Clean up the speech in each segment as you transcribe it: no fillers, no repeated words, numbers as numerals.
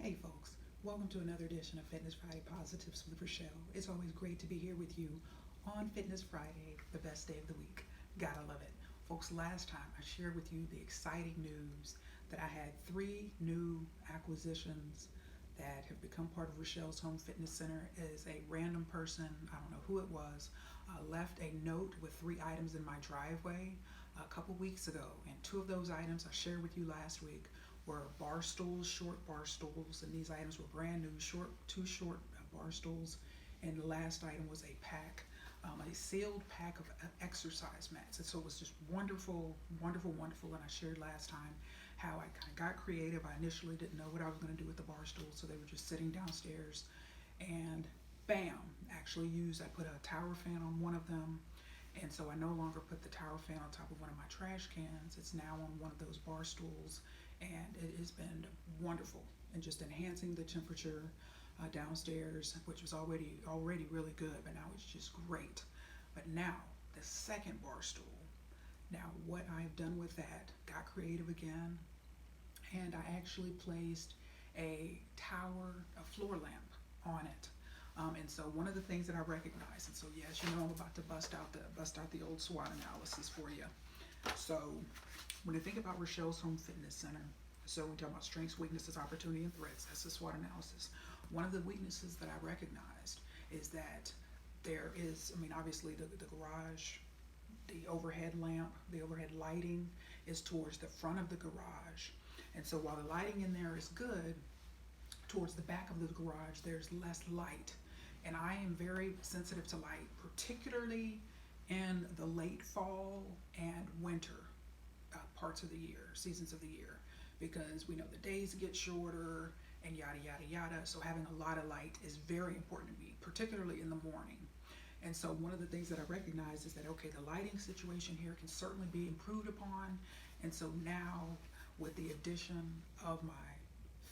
Hey folks, welcome to another edition of Fitness Friday Positive with Rachelle. It's always great to be here with you on Fitness Friday, the best day of the week. Gotta love it. Folks, last time I shared with you the exciting news that I had 3 new acquisitions that have become part of Rachelle's Home Fitness Center. As a random person, I don't know who it was, left a note with 3 items in my driveway a couple weeks ago. And 2 of those items I shared with you last week were bar stools, short bar stools, and these items were brand new, two short bar stools. And the last item was a sealed pack of exercise mats. And so it was just wonderful, wonderful, wonderful. And I shared last time how I kind of got creative. I initially didn't know what I was going to do with the bar stools, so they were just sitting downstairs. And bam, I put a tower fan on one of them. And so I no longer put the tower fan on top of one of my trash cans. It's now on one of those bar stools, and it has been wonderful and just enhancing the temperature downstairs, which was already really good, but now it's just great. But now the second bar stool. Now what I've done with that, got creative again, and I actually placed a floor lamp on it. And so one of the things that I recognize, and so yes, I'm about to bust out the old SWOT analysis for you. So when you think about Rachelle's Home Fitness Center, so we talk about strengths, weaknesses, opportunity, and threats. That's the SWOT analysis. One of the weaknesses that I recognized is that there is, obviously the garage, the overhead lamp, the overhead lighting is towards the front of the garage. And so while the lighting in there is good, towards the back of the garage, there's less light. And I am very sensitive to light, particularly in the late fall and winter parts of the year, seasons of the year, because we know the days get shorter and yada, yada, yada. So having a lot of light is very important to me, particularly in the morning. And so one of the things that I recognize is that, okay, the lighting situation here can certainly be improved upon. And so now with the addition of my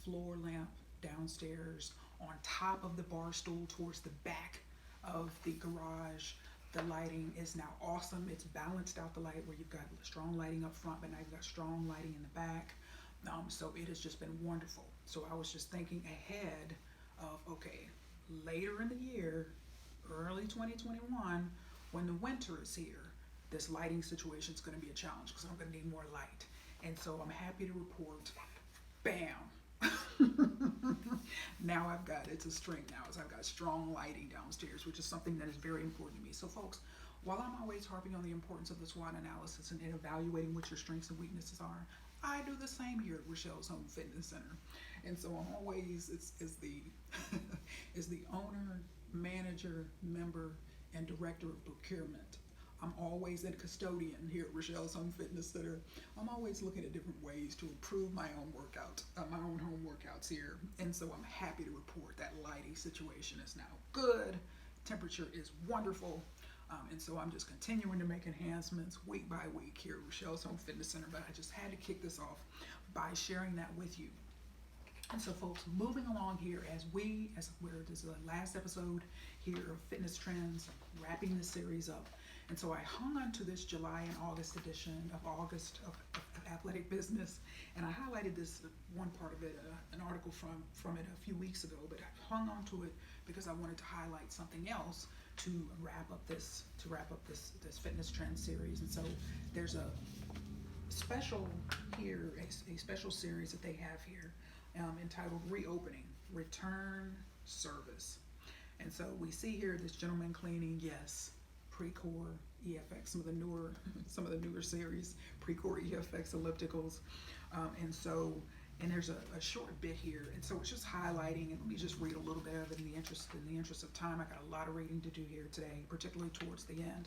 floor lamp downstairs on top of the bar stool towards the back of the garage, the lighting is now awesome. It's balanced out the light where you've got strong lighting up front, but now you've got strong lighting in the back. So it has just been wonderful. So I was just thinking ahead of, okay, later in the year, early 2021, when the winter is here, this lighting situation is going to be a challenge because I'm going to need more light. And so I'm happy to report, bam, now it's a strength now, is I've got strong lighting downstairs, which is something that is very important to me. So folks, while I'm always harping on the importance of the SWOT analysis and evaluating what your strengths and weaknesses are, I do the same here at Rachelle's Home Fitness Center. And so I'm always, as the as the owner, manager, member, and director of procurement, I'm always a custodian here at Rachelle's Home Fitness Center. I'm always looking at different ways to improve my own my own home workouts here. And so I'm happy to report that lighting situation is now good. Temperature is wonderful. And so I'm just continuing to make enhancements week by week here at Rachelle's Home Fitness Center. But I just had to kick this off by sharing that with you. And so folks, moving along here this is the last episode here of Fitness Trends, wrapping this series up. And so I hung on to this July and August edition of Athletic Business, and I highlighted this one part of it, an article from it a few weeks ago, but I hung on to it because I wanted to highlight something else to wrap up this Fitness Trend series. And so there's a special series that they have here entitled Reopening, Return Service. And so we see here this gentleman cleaning, yes, Pre-Core EFX, some of the newer series, Pre-Core EFX ellipticals. And there's a short bit here, and so it's just highlighting, and let me just read a little bit of it in the interest of time. I got a lot of reading to do here today, particularly towards the end.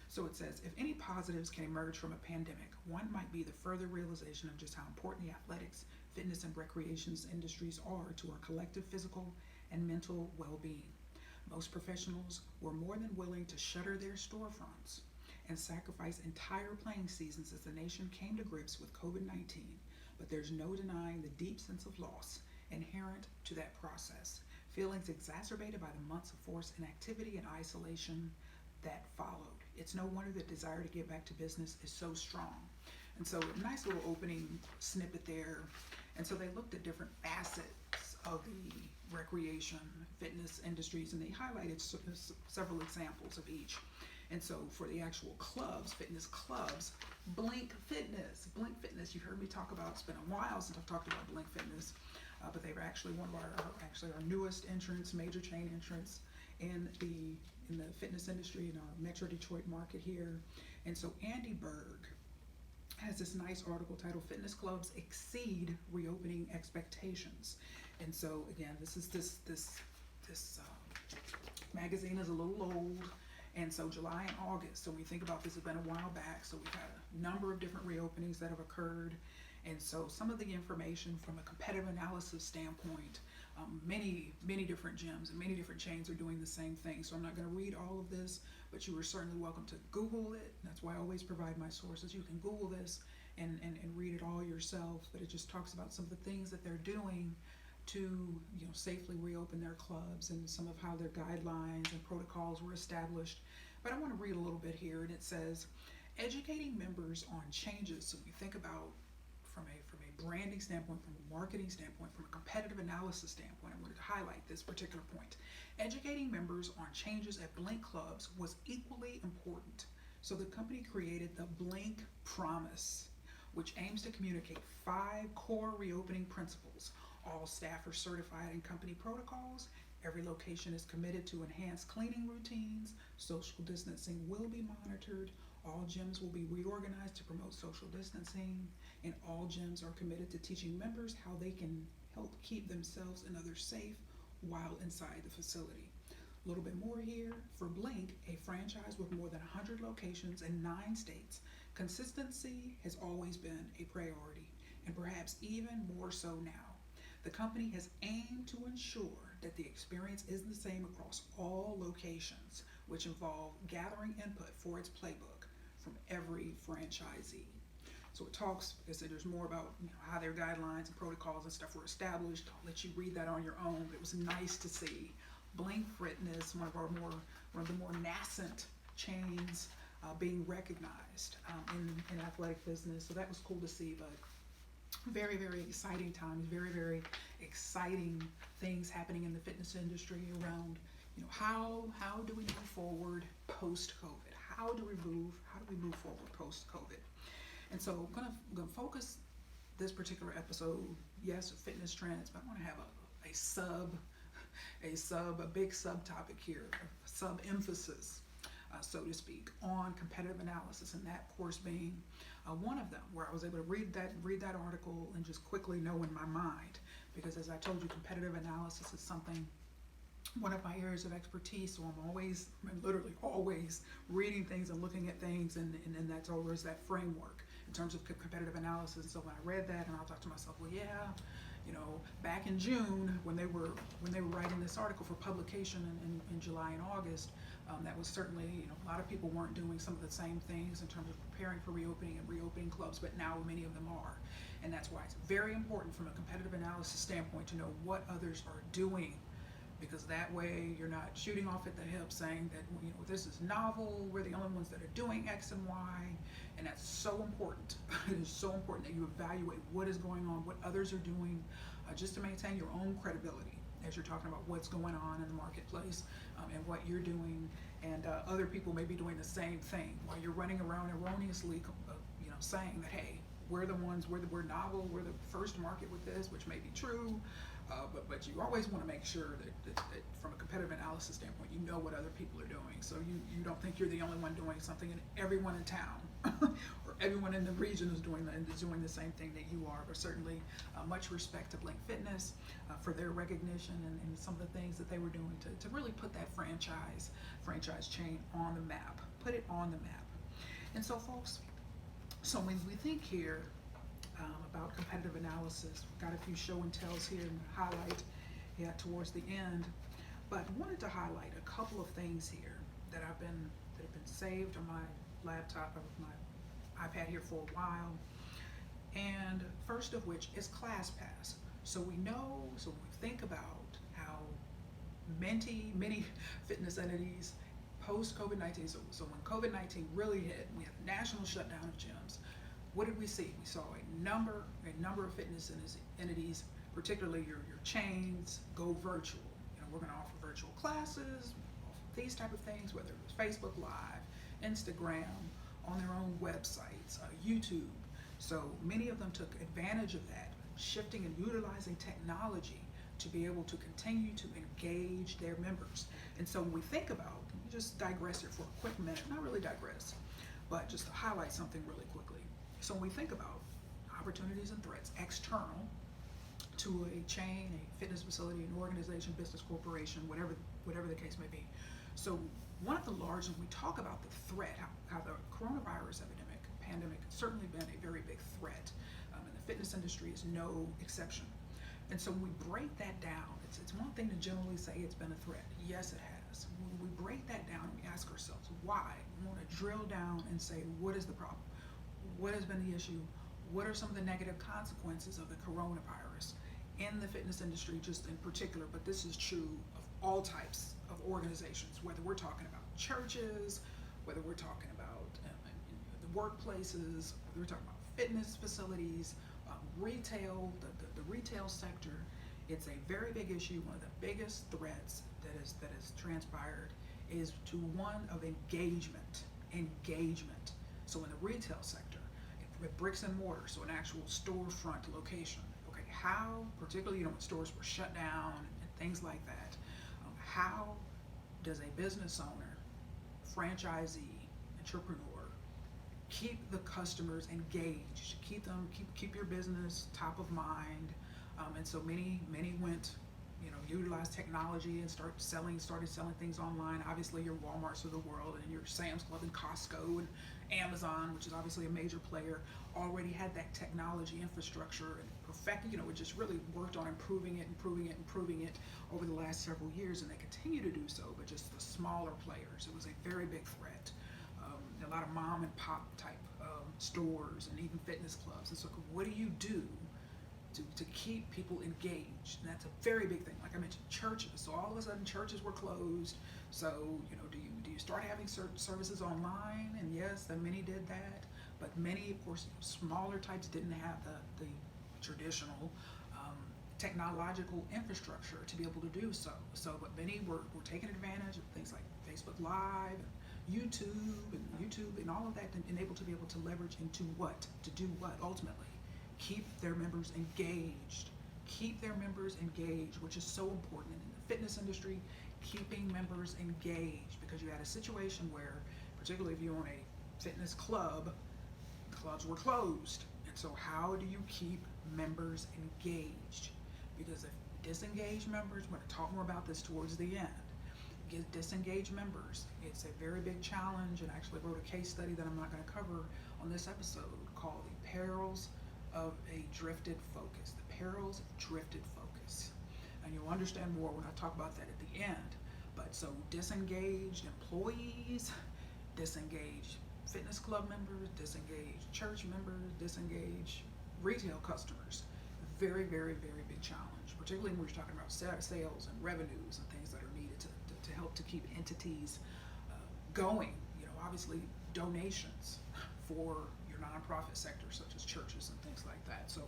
So it says, if any positives can emerge from a pandemic, one might be the further realization of just how important the athletics, fitness, and recreations industries are to our collective physical and mental well-being. Most professionals were more than willing to shutter their storefronts and sacrifice entire playing seasons as the nation came to grips with COVID-19. But there's no denying the deep sense of loss inherent to that process, feelings exacerbated by the months of forced inactivity and isolation that followed. It's no wonder that desire to get back to business is so strong. And so a nice little opening snippet there. And so they looked at different facets of the recreation fitness industries, and they highlighted several examples of each. And so for the actual clubs, fitness clubs, Blink Fitness. Blink Fitness, you've heard me talk about, it's been a while since I've talked about Blink Fitness, but they were actually one of our newest entrants, major chain entrants in the fitness industry in our Metro Detroit market here. And so Andy Berg has this nice article titled "Fitness Clubs Exceed Reopening Expectations." And so again, this magazine is a little old. And so July and August, so when we think about this, it's been a while back, so we've had a number of different reopenings that have occurred. And so some of the information from a competitive analysis standpoint, many different gyms and many different chains are doing the same thing. So I'm not going to read all of this, but you are certainly welcome to Google it. That's why I always provide my sources. You can Google this and read it all yourself, but it just talks about some of the things that they're doing to safely reopen their clubs and some of how their guidelines and protocols were established. But I want to read a little bit here, and it says, educating members on changes. So we think about from a branding standpoint, from a marketing standpoint, from a competitive analysis standpoint, I wanted to highlight this particular point. Educating members on changes at Blink clubs was equally important. So the company created the Blink Promise, which aims to communicate 5 core reopening principles. All staff are certified in company protocols. Every location is committed to enhanced cleaning routines. Social distancing will be monitored. All gyms will be reorganized to promote social distancing. And all gyms are committed to teaching members how they can help keep themselves and others safe while inside the facility. A little bit more here. For Blink, a franchise with more than 100 locations in 9 states, consistency has always been a priority, and perhaps even more so now. The company has aimed to ensure that the experience is the same across all locations, which involve gathering input for its playbook from every franchisee. So it talks, like I said, there's more about how their guidelines and protocols and stuff were established. I'll let you read that on your own, but it was nice to see Blink Fitness, one of the more nascent chains, being recognized in athletic business. So that was cool to see, but very exciting times, very exciting things happening in the fitness industry around how do we move forward post COVID? How do we move forward post COVID? And so I'm gonna focus this particular episode, yes, fitness trends, but I want to have a big subtopic here, a sub emphasis, so to speak, on competitive analysis, and that of course being one of them, where I was able to read that article and just quickly know in my mind, because as I told you, competitive analysis is one of my areas of expertise. So I'm literally always reading things and looking at things, and that's always that framework in terms of competitive analysis. So when I read that, and I thought to myself, well, yeah, back in June when they were writing this article for publication in July and August, that was certainly, a lot of people weren't doing some of the same things in terms of preparing for reopening and reopening clubs, but now many of them are. And that's why it's very important from a competitive analysis standpoint to know what others are doing, because that way you're not shooting off at the hip saying that, this is novel, we're the only ones that are doing X and Y, and that's so important. It is so important that you evaluate what is going on, what others are doing, just to maintain your own credibility as you're talking about what's going on in the marketplace, and what you're doing, and other people may be doing the same thing while you're running around erroneously, saying that, hey, we're novel, we're the first market with this, which may be true, but you always want to make sure that from a competitive analysis standpoint, you know what other people are doing. So you don't think you're the only one doing something, and everyone in town or everyone in the region is doing the same thing that you are. But certainly much respect to Blink Fitness for their recognition and some of the things that they were doing to really put that franchise chain on the map, put it on the map. And so folks, so when we think here about competitive analysis, we've got a few show and tells here and highlight towards the end, but wanted to highlight a couple of things here that have been saved on my laptop or my iPad here for a while. And first of which is ClassPass. So when we think about how many fitness entities post COVID-19, so when COVID-19 really hit, we had a national shutdown of gyms. What did we see? We saw a number of fitness entities particularly your chains, go virtual. We're going to offer virtual classes, these type of things, whether it was Facebook Live, Instagram, on their own websites, YouTube. So many of them took advantage of that, shifting and utilizing technology to be able to continue to engage their members. And so when we think about, just digress here for a quick minute, not really digress, but just to highlight something really quickly. So when we think about opportunities and threats external to a chain, a fitness facility, an organization, business corporation, whatever the case may be. So one of the large, when we talk about the threat, how the coronavirus pandemic has certainly been a very big threat, and the fitness industry is no exception. And so when we break that down, it's one thing to generally say it's been a threat. Yes, it has. When we break that down and we ask ourselves why, we want to drill down and say, what is the problem? What has been the issue? What are some of the negative consequences of the coronavirus in the fitness industry, just in particular, but this is true of all types of organizations, whether we're talking about churches, whether we're talking about the workplaces, whether we're talking about fitness facilities, retail, the retail sector. It's a very big issue. One of the biggest threats that has transpired is to one of engagement. So in the retail sector, with bricks and mortar, so an actual storefront location. Okay, how, particularly when stores were shut down and things like that, how does a business owner, franchisee, entrepreneur keep the customers engaged, keep your business top of mind? And so many went, utilized technology and started selling things online. Obviously your Walmarts of the world and your Sam's Club and Costco and Amazon, which is obviously a major player, already had that technology infrastructure and perfect, it just really worked on improving it over the last several years, and they continue to do so, but just the smaller players. It was a very big threat. A lot of mom and pop type stores and even fitness clubs. And so what do you do to keep people engaged? And that's a very big thing. Like I mentioned, churches. So all of a sudden churches were closed. So, do you start having certain services online? And yes, many did that. But many, of course, smaller types didn't have the traditional technological infrastructure to be able to do so. But many were taking advantage of things like Facebook Live and YouTube and all of that, and able to leverage into what? To do what ultimately? Keep their members engaged. Which is so important in the fitness industry, keeping members engaged, because you had a situation where, particularly if you own a fitness club, clubs were closed. And so how do you keep members engaged? Because if disengaged members, we're going to talk more about this towards the end, disengaged members, it's a very big challenge, and I actually wrote a case study that I'm not going to cover on this episode called The Perils of a Drifted Focus. And you'll understand more when I talk about that at the end. But so disengaged employees, disengaged fitness club members, disengaged church members, disengaged retail customers. Very, very, very big challenge, particularly when we're talking about sales and revenues and things that are needed to help to keep entities going. Obviously donations for your nonprofit sector, such as churches and things like that. So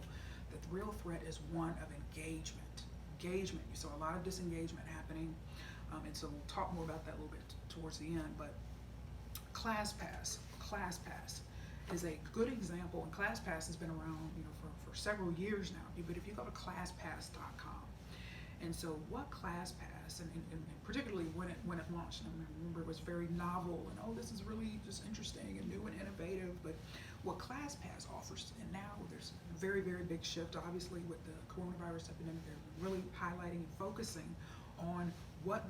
the real threat is one of engagement. You saw a lot of disengagement happening, and so we'll talk more about that a little bit towards the end. But ClassPass is a good example, and ClassPass has been around for several years now. But if you go to classpass.com, and so what ClassPass, and particularly when it launched, I remember it was very novel, and this is really just interesting and new and innovative. But what ClassPass offers, and now there's a very, very big shift, obviously, with the coronavirus epidemic. They're really highlighting and focusing on what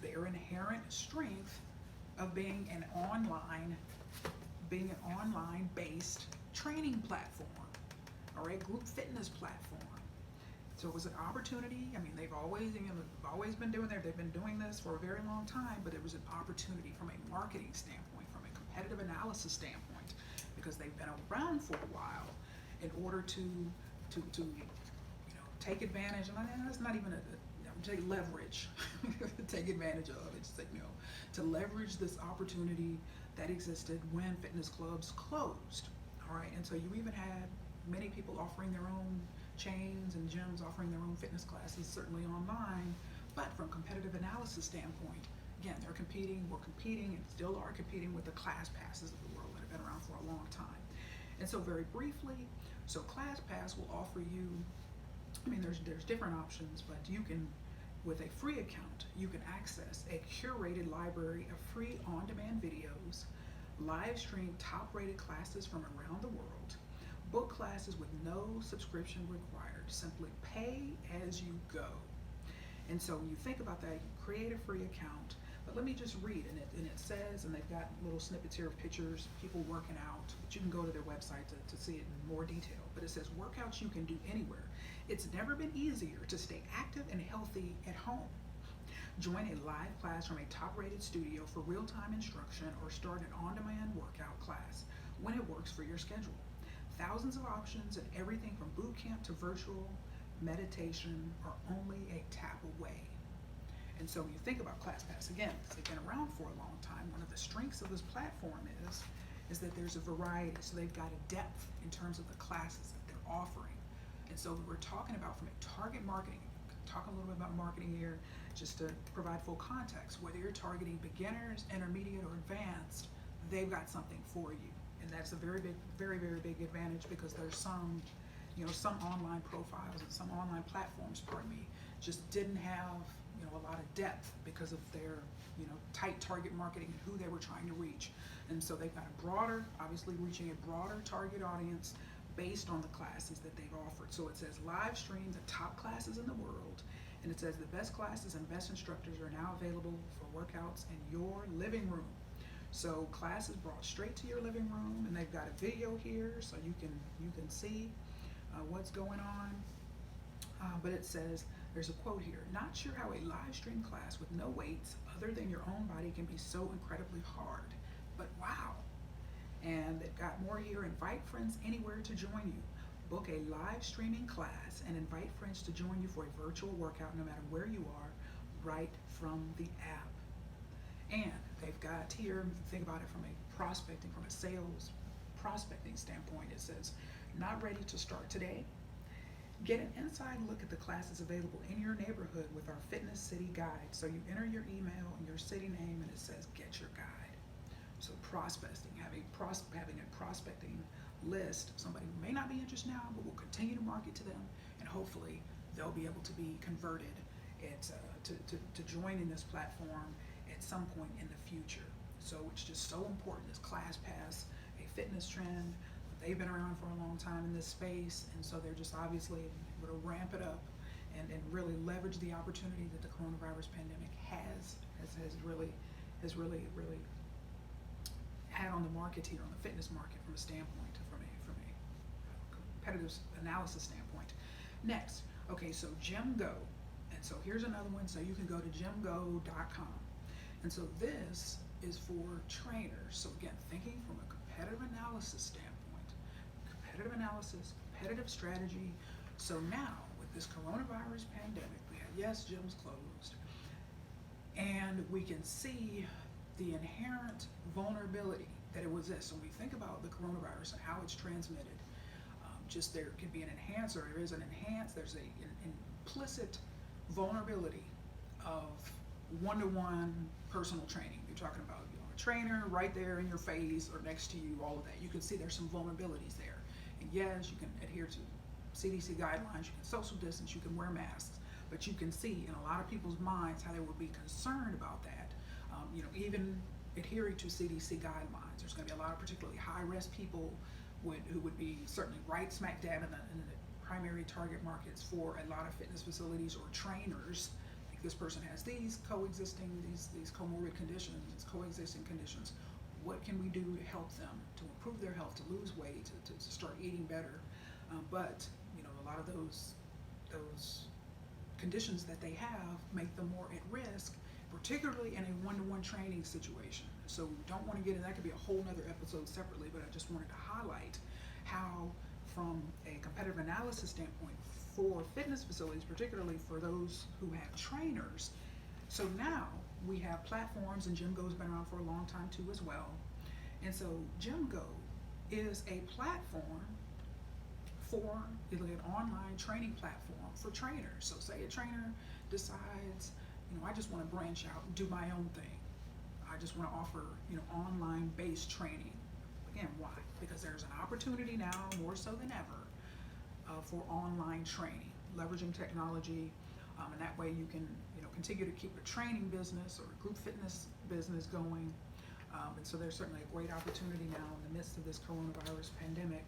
their inherent strength of being an online based training platform, or a group fitness platform. So it was an opportunity. They've always been doing that. They've been doing this for a very long time, but it was an opportunity from a marketing standpoint, from a competitive analysis standpoint, because they've been around for a while, in order to take advantage. And that's not even leverage. Take advantage of it. To leverage this opportunity that existed when fitness clubs closed. All right, and so you even had many people offering their own chains and gyms offering their own fitness classes, certainly online, but from competitive analysis standpoint, again, they're competing, we're competing, and still are competing with the class passes of the world that have been around for a long time. And so very briefly, so ClassPass will offer you, I mean, there's different options, but you can, with a free account, you can access a curated library of free on-demand videos, live stream top-rated classes from around the world, book classes with no subscription required, simply pay as you go. And so when you think about that, you create a free account, but let me just read, and it says, and they've got little snippets here of pictures, people working out, but you can go to their website to see it in more detail, but it says workouts you can do anywhere. It's never been easier to stay active and healthy at home. Join a live class from a top-rated studio for real-time instruction, or start an on-demand workout class when it works for your schedule. Thousands of options, and everything from boot camp to virtual meditation are only a tap away. And so when you think about ClassPass, again, they've been around for a long time. One of the strengths of this platform is that there's a variety. So they've got a depth in terms of the classes that they're offering. And so we're talking about from a target marketing, talk a little bit about marketing here, just to provide full context. Whether you're targeting beginners, intermediate, or advanced, they've got something for you. And that's a very big, very, very big advantage, because there's some online profiles and some online platforms, just didn't have, a lot of depth because of their, tight target marketing and who they were trying to reach. And so they've got a broader, obviously reaching a broader target audience based on the classes that they've offered. So it says live stream the top classes in the world, and it says the best classes and best instructors are now available for workouts in your living room. So classes brought straight to your living room, and they've got a video here so you can see what's going on. But it says, there's a quote here, "Not sure how a live stream class with no weights other than your own body can be so incredibly hard, but wow." And they've got more here. "Invite friends anywhere to join you. Book a live streaming class and invite friends to join you for a virtual workout no matter where you are, right from the app." And they've got here, if you think about it from a sales prospecting standpoint, it says, "Not ready to start today? Get an inside look at the classes available in your neighborhood with our Fitness City Guide." So you enter your email and your city name, and it says, "Get your guide." So prospecting, having a prospecting list of somebody who may not be interested now, but will continue to market to them, and hopefully they'll be able to be converted to join in this platform at some point in the future. So it's just so important, is ClassPass, a fitness trend. They've been around for a long time in this space, and so they're just obviously able to ramp it up and really leverage the opportunity that the coronavirus pandemic has really had on the market here, on the fitness market, from a standpoint, from a competitive analysis standpoint. Next, okay, so GymGo, and so here's another one. So you can go to gymgo.com, and so this is for trainers. So again, thinking from a competitive analysis standpoint, competitive strategy. So now with this coronavirus pandemic, we have, yes, gyms closed, and we can see the inherent vulnerability that it was this. So when we think about the coronavirus and how it's transmitted, just there can be an enhancer, there's an implicit vulnerability of one-to-one personal training. You're talking about a trainer right there in your face or next to you, all of that. You can see there's some vulnerabilities there. And yes, you can adhere to CDC guidelines, you can social distance, you can wear masks, but you can see in a lot of people's minds how they would be concerned about that. Even adhering to CDC guidelines, there's going to be a lot of particularly high-risk people who would be certainly right smack dab in the primary target markets for a lot of fitness facilities or trainers. Like, this person has these coexisting comorbid conditions, these coexisting conditions. What can we do to help them to improve their health, to lose weight, to start eating better? But a lot of those conditions that they have make them more at risk, particularly in a one-to-one training situation. So we don't want to get in, that could be a whole nother episode separately, but I just wanted to highlight how, from a competitive analysis standpoint, for fitness facilities, particularly for those who have trainers. So now we have platforms, and GymGo's been around for a long time too as well. And so GymGo is a platform for an online training platform for trainers. So say a trainer decides, I just want to branch out and do my own thing. I just want to offer, online based training. Again, why? Because there's an opportunity now more so than ever for online training, leveraging technology, and that way you can, continue to keep a training business or a group fitness business going. And so there's certainly a great opportunity now in the midst of this coronavirus pandemic.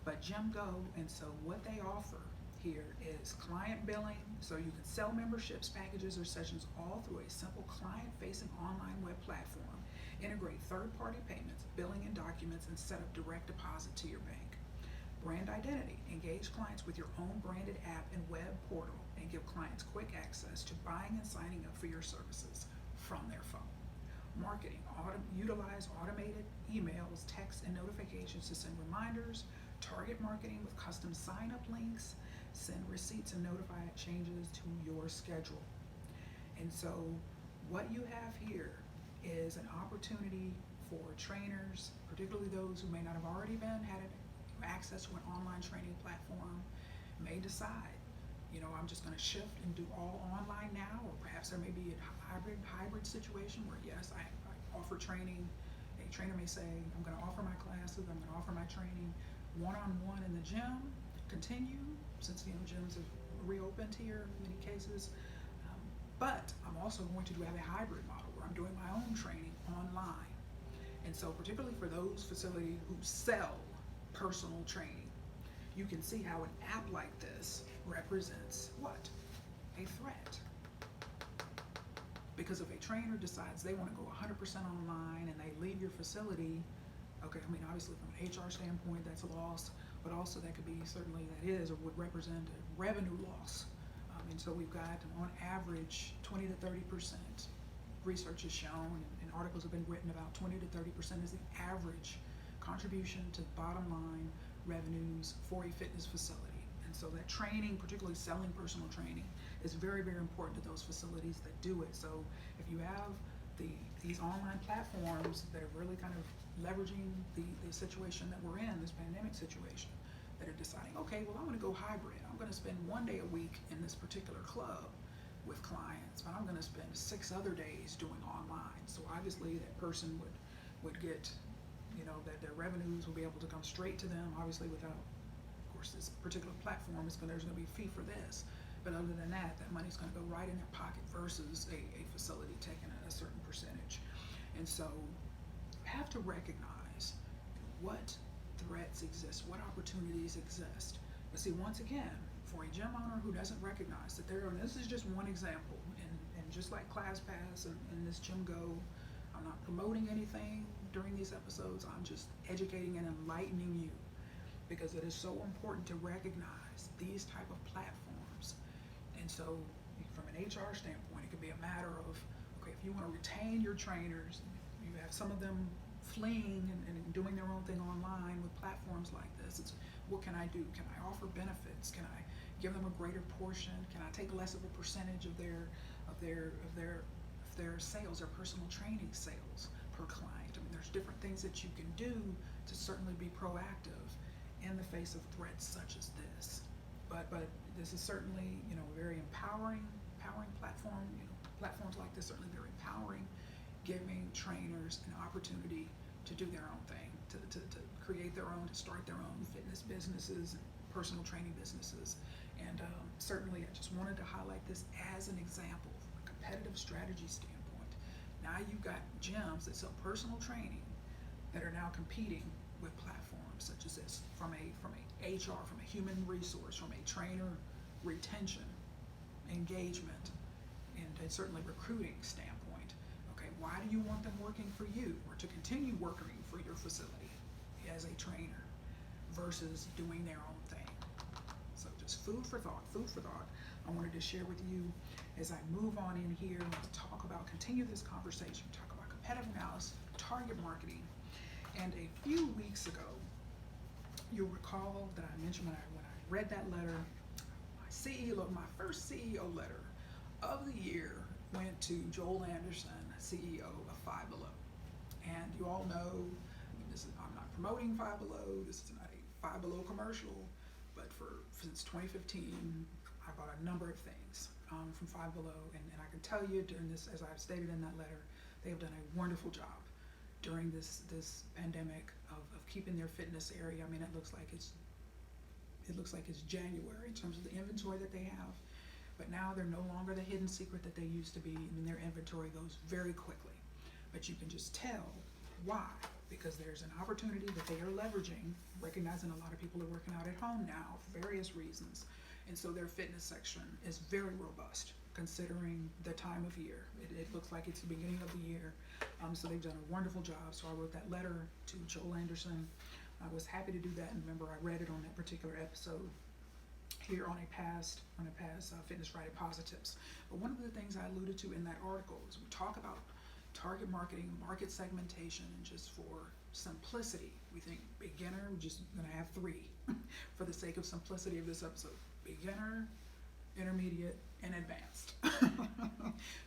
But Gym Go, and so what they offer here is client billing, so you can sell memberships, packages, or sessions all through a simple client-facing online web platform, integrate third-party payments, billing and documents, and set up direct deposit to your bank. Brand identity, engage clients with your own branded app and web portal, and give clients quick access to buying and signing up for your services from their phone. Marketing, utilize automated emails, texts, and notifications to send reminders, target marketing with custom sign-up links, send receipts and notify changes to your schedule. And so what you have here is an opportunity for trainers, particularly those who may not have already had access to an online training platform, may decide, I'm just going to shift and do all online now, or perhaps there may be a hybrid situation where yes, I offer training. A trainer may say, I'm going to offer my classes, I'm going to offer my training one-on-one in the gym, continue, since gyms have reopened here in many cases, but I'm also going to have a hybrid model where I'm doing my own training online. And so particularly for those facilities who sell personal training, you can see how an app like this represents what? A threat. Because if a trainer decides they want to go 100% online and they leave your facility, okay, obviously from an HR standpoint, that's a loss, but also that could be, certainly that is or would represent a revenue loss. And so we've got, on average, 20 to 30%. Research has shown, and articles have been written about 20 to 30% is the average contribution to bottom line revenues for a fitness facility. And so that training, particularly selling personal training, is very, very important to those facilities that do it. So if you have these online platforms that are really kind of leveraging the situation that we're in, this pandemic situation, that are deciding, okay, well, I'm going to go hybrid. I'm going to spend 1 day a week in this particular club with clients, but I'm going to spend 6 other days doing online. So obviously that person would get, that their revenues will be able to come straight to them, obviously without, of course, this particular platform there's going to be a fee for this. But other than that, that money's going to go right in their pocket versus a facility taking a certain percentage. And so you have to recognize what threats exist, what opportunities exist. But see, once again, for a gym owner who doesn't recognize that and this is just one example, and just like ClassPass and this Gym Go, I'm not promoting anything during these episodes, I'm just educating and enlightening you, because it is so important to recognize these type of platforms. And so from an HR standpoint, it could be a matter of, okay, if you want to retain your trainers, you have some of them fleeing and doing their own thing online with platforms like this. It's, what can I do? Can I offer benefits? Can I give them a greater portion? Can I take less of a percentage of their sales, their personal training sales per client? There's different things that you can do to certainly be proactive in the face of threats such as this. But this is certainly, a very empowering platform. Platforms like this certainly very empowering, giving trainers an opportunity to do their own thing, to create their own, to start their own fitness businesses, personal training businesses. And certainly I just wanted to highlight this as an example from a competitive strategy standpoint. Now you've got gyms that sell personal training that are now competing with platforms such as this from a HR, from a human resource, from a trainer retention, engagement, and certainly recruiting standpoint. Okay, why do you want them working for you, or to continue working for your facility as a trainer versus doing their own thing? So just food for thought. I wanted to share with you as I move on in here to continue this conversation, talk about competitive analysis, target marketing. And a few weeks ago, you'll recall that I mentioned when I read that letter, my first CEO letter of the year went to Joel Anderson, CEO of Five Below. And you all know, I'm not promoting Five Below, this is not a Five Below commercial, but since 2015, I bought a number of things from Five Below, and I can tell you during this, as I've stated in that letter, they have done a wonderful job during this pandemic of keeping their fitness area. I mean, it looks like it's January in terms of the inventory that they have, but now they're no longer the hidden secret that they used to be, and their inventory goes very quickly. But you can just tell why, because there's an opportunity that they are leveraging, recognizing a lot of people are working out at home now for various reasons, and so their fitness section is very robust considering the time of year. It looks like it's the beginning of the year, so they've done a wonderful job. So I wrote that letter to Joel Anderson. I was happy to do that, and remember I read it on that particular episode here on a past Fitness Friday Posi-TIPS. But one of the things I alluded to in that article is we talk about target marketing, market segmentation, and just for simplicity, we think beginner, we're just gonna have three for the sake of simplicity of this episode: beginner, intermediate, and advanced.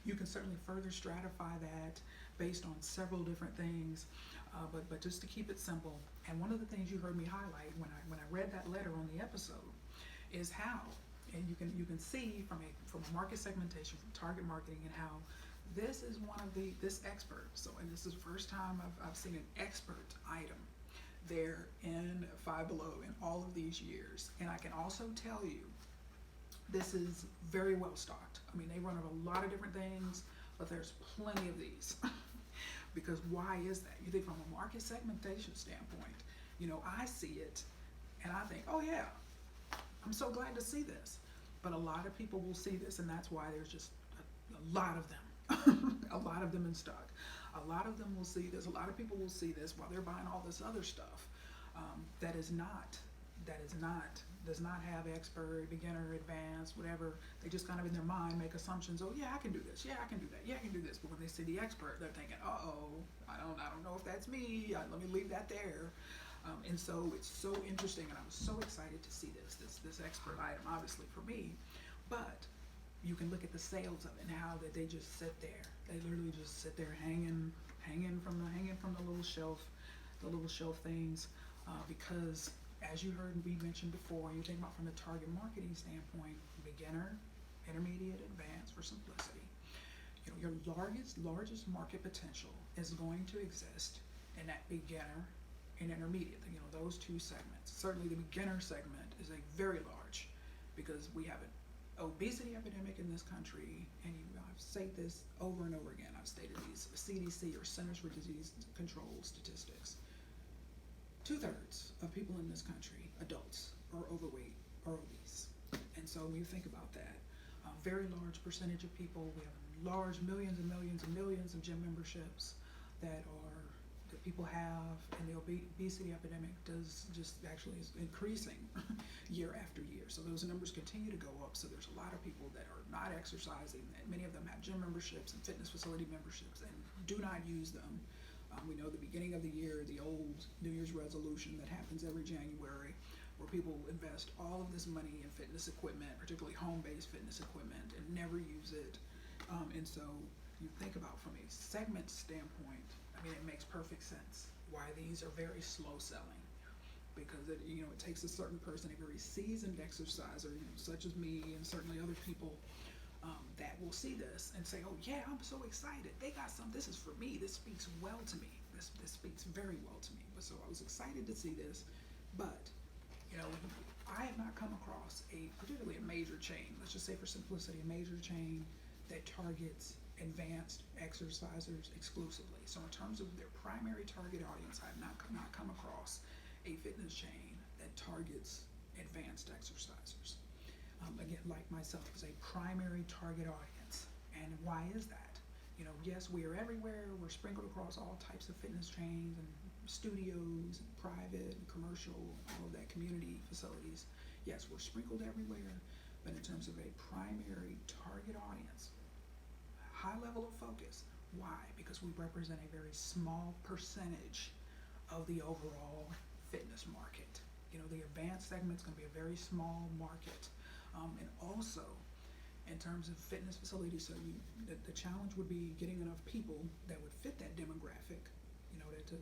You can certainly further stratify that based on several different things, but just to keep it simple. And one of the things you heard me highlight when I read that letter on the episode is how, and you can see from a market segmentation, from target marketing, and how this is this expert. So, and this is the first time I've seen an expert item there in Five Below in all of these years. And I can also tell you, this is very well stocked. I mean, they run a lot of different things, but there's plenty of these. Because why is that? You think from a market segmentation standpoint, I see it and I think, oh yeah, I'm so glad to see this. But a lot of people will see this, and that's why there's just a lot of them. A lot of them in stock. A lot of them will see this. A lot of people will see this while they're buying all this other stuff that does not have expert, beginner, advanced, whatever. They just kind of in their mind make assumptions. Oh yeah, I can do this. Yeah, I can do that. Yeah, I can do this. But when they see the expert, they're thinking, I don't know if that's me. Let me leave that there. And so it's so interesting, and I was so excited to see this expert item, obviously for me. But you can look at the sales of it and how that they just sit there. They literally just sit there hanging from the little shelf things, because as you heard me mention before, you think about from the target marketing standpoint, beginner, intermediate, advanced for simplicity. Your largest market potential is going to exist in that beginner and intermediate, those two segments. Certainly the beginner segment is a very large, because we have an obesity epidemic in this country, and I've said this over and over again. I've stated these CDC, or Centers for Disease Control, statistics. 2/3 of people in this country, adults, are overweight or obese. And so when you think about that, a very large percentage of people, we have large millions and millions and millions of gym memberships that people have, and the obesity epidemic is increasing year after year. So those numbers continue to go up. So there's a lot of people that are not exercising, and many of them have gym memberships and fitness facility memberships and do not use them. We know the beginning of the year, the old New Year's resolution that happens every January, where people invest all of this money in fitness equipment, particularly home-based fitness equipment, and never use it. And so you think about from a segment standpoint, it makes perfect sense why these are very slow selling, because it takes a certain person, a very seasoned exerciser, such as me and certainly other people, that will see this and say, oh yeah, I'm so excited. They got some, this is for me. This speaks well to me. This speaks very well to me. So I was excited to see this, but I have not come across particularly a major chain, let's just say for simplicity, a major chain that targets advanced exercisers exclusively. So in terms of their primary target audience, I have not come across a fitness chain that targets advanced exercisers. Again, like myself, is a primary target audience. And why is that? Yes, we are everywhere. We're sprinkled across all types of fitness chains and studios, and private and commercial, all of that, community facilities. Yes, we're sprinkled everywhere, but in terms of a primary target audience, high level of focus. Why? Because we represent a very small percentage of the overall fitness market. The advanced segment is going to be a very small market. And also, in terms of fitness facilities, so the challenge would be getting enough people that would fit that demographic,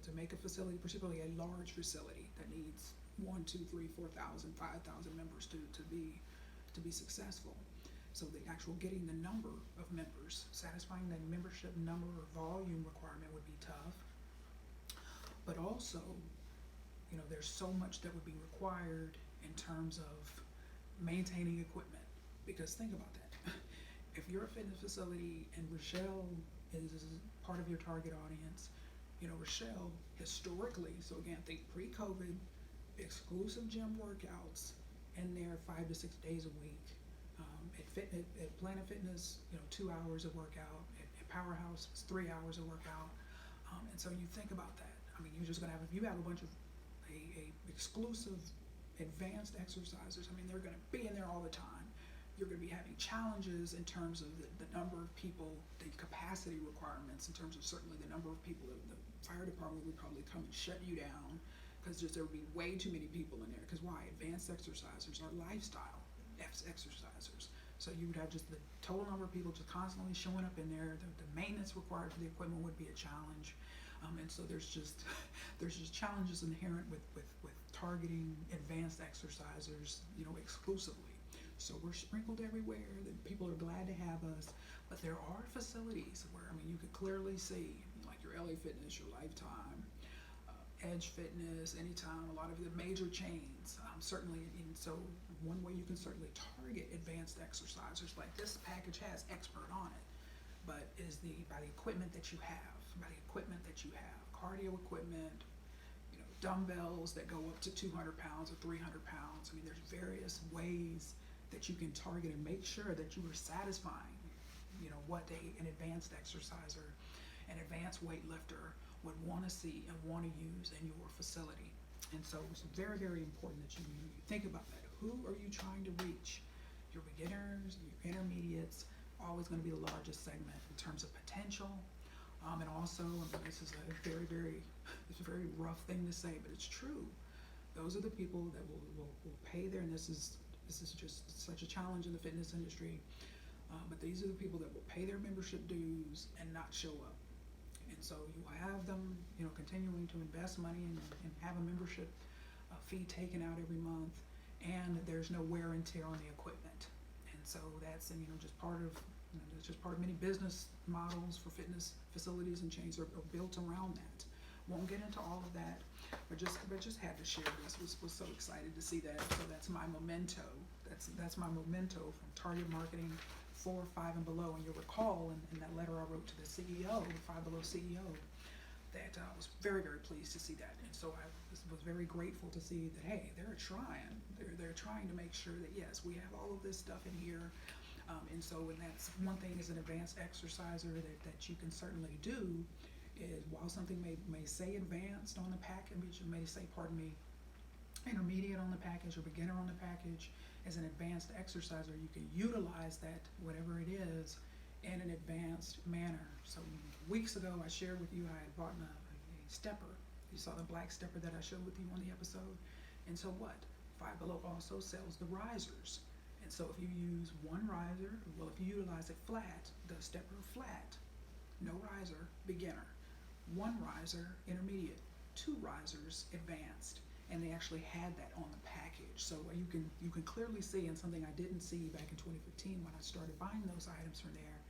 to make a facility, particularly a large facility that needs 1, 2, 3, 4,000, 5,000 members to be successful. So the actual getting the number of members, satisfying that membership number or volume requirement would be tough. But also, there's so much that would be required in terms of maintaining equipment. Because think about that. If you're a fitness facility and Rachelle is part of your target audience, Rachelle historically, so again, think pre-COVID, exclusive gym workouts in there 5 to 6 days a week. At Planet Fitness, 2 hours of workout. At Powerhouse, it's 3 hours of workout. And so you think about that. I mean, you're just gonna have, if you have a bunch of a exclusive advanced exercisers, I mean, they're gonna be in there all the time. You're gonna be having challenges in terms of the number of people, the capacity requirements, in terms of certainly the number of people. The fire department would probably come and shut you down because there would be way too many people in there. Because why? Advanced exercisers are lifestyle exercisers. So you would have just the total number of people just constantly showing up in there. The maintenance required for the equipment would be a challenge. And so there's just challenges inherent with targeting advanced exercisers, exclusively. So we're sprinkled everywhere. The people are glad to have us, but there are facilities where, you could clearly see, like your LA Fitness, your Lifetime, Edge Fitness, Anytime, a lot of the major chains, certainly. And so one way you can certainly target advanced exercisers, like this package has expert on it, but is by the equipment that you have, cardio equipment, dumbbells that go up to 200 pounds or 300 pounds. There's various ways that you can target and make sure that you are satisfying, what an advanced exerciser, an advanced weightlifter would want to see and want to use in your facility. And so it's very, very important that you think about that. Who are you trying to reach? Your beginners, your intermediates, always going to be the largest segment in terms of potential. And also, this is it's a very rough thing to say, but it's true. Those are the people that will pay their, and this is just such a challenge in the fitness industry, but these are the people that will pay their membership dues and not show up. And so you have them, continuing to invest money and have a membership fee taken out every month, and there's no wear and tear on the equipment. And so that's, just part of, it's just part of many business models for fitness facilities and chains are built around that. Won't get into all of that, but just had to share this. Was so excited to see that. So that's my memento. That's my memento from Target Marketing 4, 5, and below. And you'll recall in that letter I wrote to the CEO, the Five Below CEO, that I was very, very pleased to see that. And so I was very grateful to see that, hey, they're trying. They're trying to make sure that, yes, we have all of this stuff in here. And that's one thing as an advanced exerciser that you can certainly do is, while something may say advanced on the package, it may say, intermediate on the package or beginner on the package, as an advanced exerciser, you can utilize that, whatever it is, in an advanced manner. So weeks ago, I shared with you, I had bought a stepper. You saw the black stepper that I showed with you on the episode. And so what? Five Below also sells the risers. And so if you use one riser, if you utilize it flat, the stepper flat, no riser, beginner. One riser, intermediate. 2 risers, advanced. And they actually had that on the package. So you can clearly see, and something I didn't see back in 2015 when I started buying those items from there,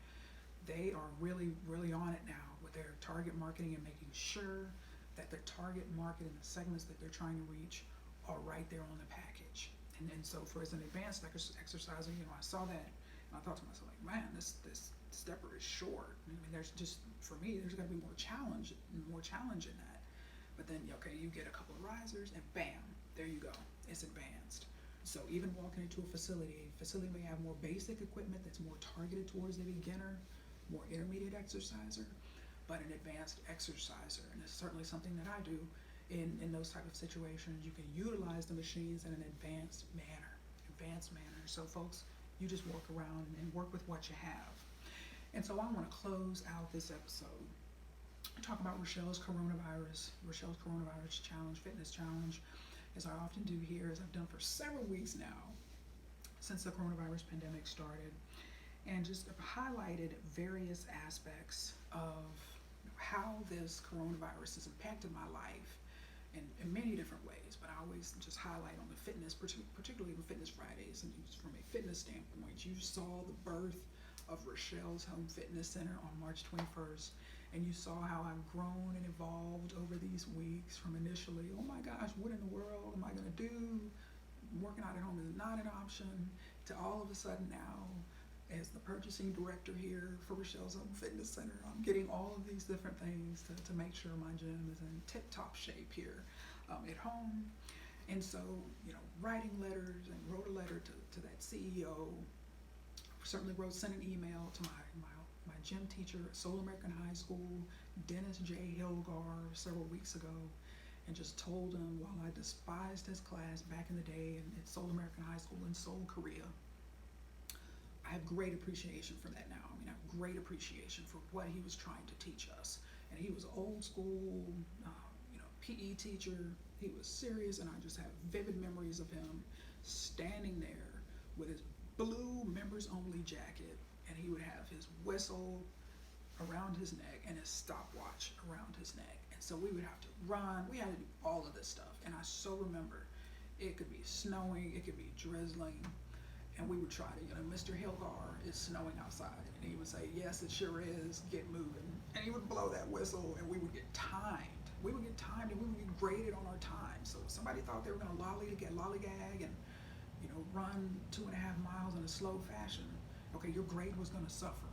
they are really, really on it now with their target marketing and making sure that the target market and the segments that they're trying to reach are right there on the package. And so for as an advanced exerciser, I saw that and I thought to myself, like, man, this stepper is short. There's just, for me, there's got to be more challenge in that. But then, okay, you get a couple of risers and bam, there you go. It's advanced. So even walking into a facility may have more basic equipment that's more targeted towards the beginner, more intermediate exerciser, but an advanced exerciser. And it's certainly something that I do in those type of situations. You can utilize the machines in an advanced manner. So folks, you just work around and work with what you have. And so I want to close out this episode, talk about Rachelle's coronavirus challenge, fitness challenge, as I often do here, as I've done for several weeks now since the coronavirus pandemic started, and just highlighted various aspects of how this coronavirus has impacted my life in many different ways, but I always just highlight on the fitness, particularly on Fitness Fridays, and from a fitness standpoint, you saw the birth of Rachelle's Home Fitness Center on March 21st, and you saw how I've grown and evolved over these weeks from initially, oh my gosh, what in the world am I gonna do? Working out at home is not an option, to all of a sudden now, as the purchasing director here for Rachelle's Home Fitness Center, I'm getting all of these different things to make sure my gym is in tip-top shape here at home. And so, writing letters, and wrote a letter to that CEO, certainly sent an email to my gym teacher at Soul American High School, Dennis J. Hilgar, several weeks ago, and just told him, while I despised his class back in the day at Soul American High School in Seoul, Korea, I have great appreciation for that now. I have great appreciation for what he was trying to teach us. And he was old school, PE teacher. He was serious, and I just have vivid memories of him standing there with his blue members only jacket, and he would have his whistle around his neck and his stopwatch around his neck. And so we would have to run. We had to do all of this stuff. And I so remember, it could be snowing, it could be drizzling, and we would try to, Mr. Hilgar, it's snowing outside. And he would say, yes, it sure is, get moving. And he would blow that whistle, and we would get timed. We would get timed, and we would be graded on our time. So if somebody thought they were going to lollygag and, run 2.5 miles in a slow fashion, okay, your grade was going to suffer.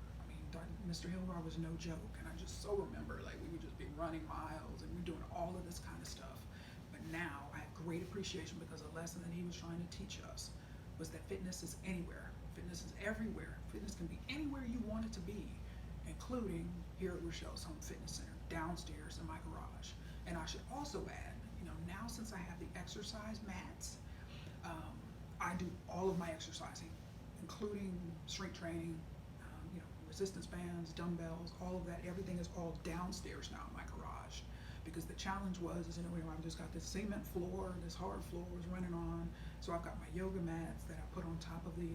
Mr. Hilgar was no joke. And I just so remember, we would just be running miles, and we're doing all of this kind of stuff. But now I have great appreciation, because a lesson that he was trying to teach us was that fitness is anywhere. Fitness is everywhere. Fitness can be anywhere you want it to be, including here at Rachelle's Home Fitness Center, downstairs in my garage. And I should also add, now since I have the exercise mats, I do all of my exercising, including strength training, resistance bands, dumbbells, all of that. Everything is all downstairs now in my garage, because the challenge was, I've just got this cement floor, this hard floor was running on. So I've got my yoga mats that I put on top of the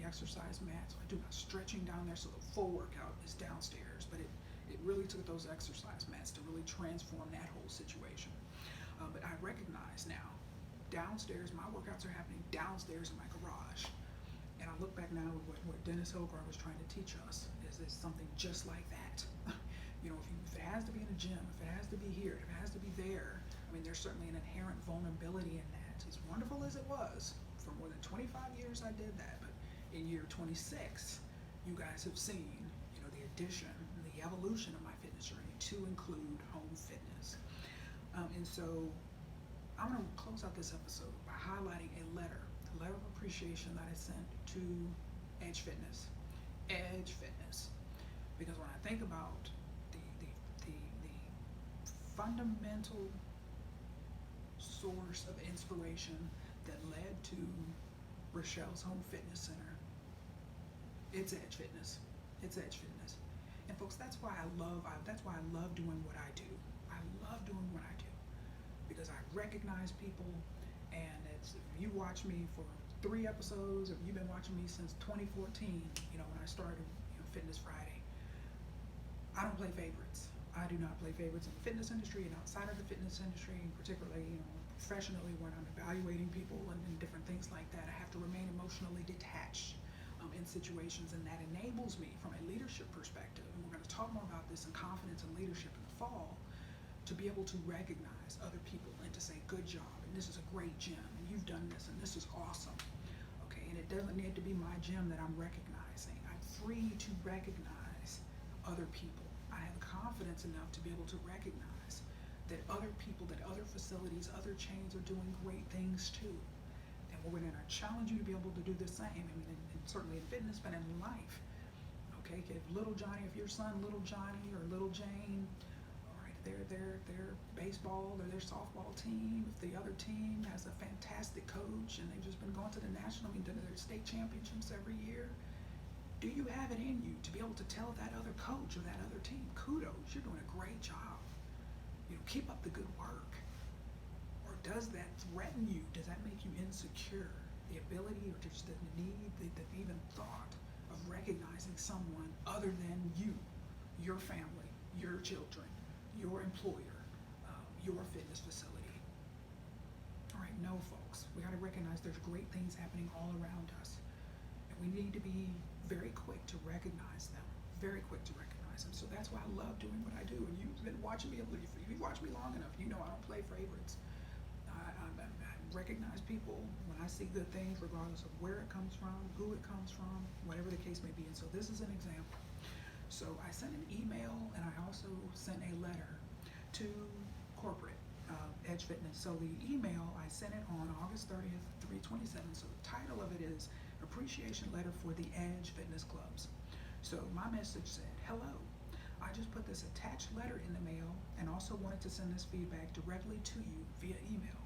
exercise mats. So I do my stretching down there, so the full workout is downstairs. But it really took those exercise mats to really transform that whole situation. But I recognize now, downstairs, my workouts are happening downstairs in my garage. And I look back now at what Dennis Hilgar was trying to teach us is something just like that. If it has to be in a gym, if it has to be here, if it has to be there, there's certainly an inherent vulnerability in that. As wonderful as it was, for more than 25 years I did that, but in year 26, you guys have seen, the addition, the evolution of my fitness journey to include home fitness. And so I'm going to close out this episode by highlighting a letter of appreciation that I sent to Edge Fitness. Because when I think about the fundamental source of inspiration that led to Rachelle's Home Fitness Center, it's Edge Fitness. And folks, that's why I love doing what I do. I love doing what I do, because I recognize people. And if you watch me for 3 episodes, or you've been watching me since 2014, when I started Fitness Friday, I don't play favorites. I do not play favorites in the fitness industry and outside of the fitness industry, and particularly, professionally, when I'm evaluating people and different things like that. I have to remain emotionally detached in situations, and that enables me, from a leadership perspective, and we're going to talk more about this in Confidence and Leadership in the fall, to be able to recognize other people and to say, good job, and this is a great gym, and you've done this, and this is awesome. Okay, and it doesn't need to be my gym that I'm recognizing. I'm free to recognize other people. I have confidence enough to be able to recognize that other people, that other facilities, other chains are doing great things too. And we're going to challenge you to be able to do the same. And certainly in fitness, but in life. Okay, if little Johnny, if your son, little Johnny or little Jane, their baseball or their softball team, if the other team has a fantastic coach and they've just been going to the national, to their state championships every year, do you have it in you to be able to tell that other coach or that other team, kudos, you're doing a great job, keep up the good work? Or does that threaten you? Does that make you insecure? The ability, or just the need, the even thought of recognizing someone other than you, your family, your children, your employer, your fitness facility. No, folks, we got to recognize there's great things happening all around us. And we need to be very quick to recognize them, very quick to recognize them. So that's why I love doing what I do. And you've been watching me, if you've watched me long enough, you know I don't play favorites. I recognize people when I see good things, regardless of where it comes from, who it comes from, whatever the case may be. And so this is an example. So I sent an email and I also sent a letter to corporate Edge Fitness. So the email, I sent it on August 30th, 3/27. So the title of it is Appreciation Letter for the Edge Fitness Clubs. So my message said, hello, I just put this attached letter in the mail and also wanted to send this feedback directly to you via email.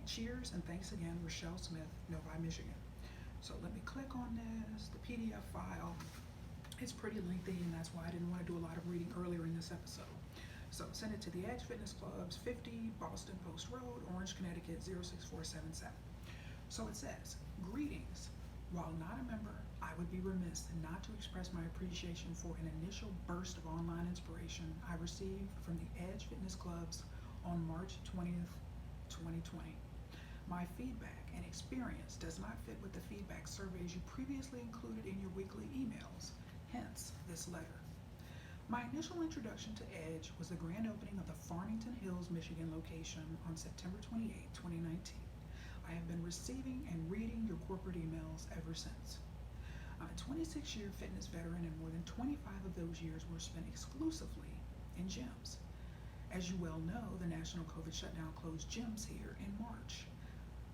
Cheers and thanks again, Rachelle Smith, Novi-Michigan. So let me click on this, the PDF file. It's pretty lengthy and that's why I didn't want to do a lot of reading earlier in this episode. So send it to the Edge Fitness Clubs, 50 Boston Post Road, Orange, Connecticut, 06477. So it says, greetings. While not a member, I would be remiss not to express my appreciation for an initial burst of online inspiration I received from the Edge Fitness Clubs on March 20th, 2020. My feedback and experience does not fit with the feedback surveys you previously included in your weekly emails, hence this letter. My initial introduction to Edge was the grand opening of the Farmington Hills, Michigan location on September 28, 2019. I have been receiving and reading your corporate emails ever since. I'm a 26-year fitness veteran and more than 25 of those years were spent exclusively in gyms. As you well know, the national COVID shutdown closed gyms here in March.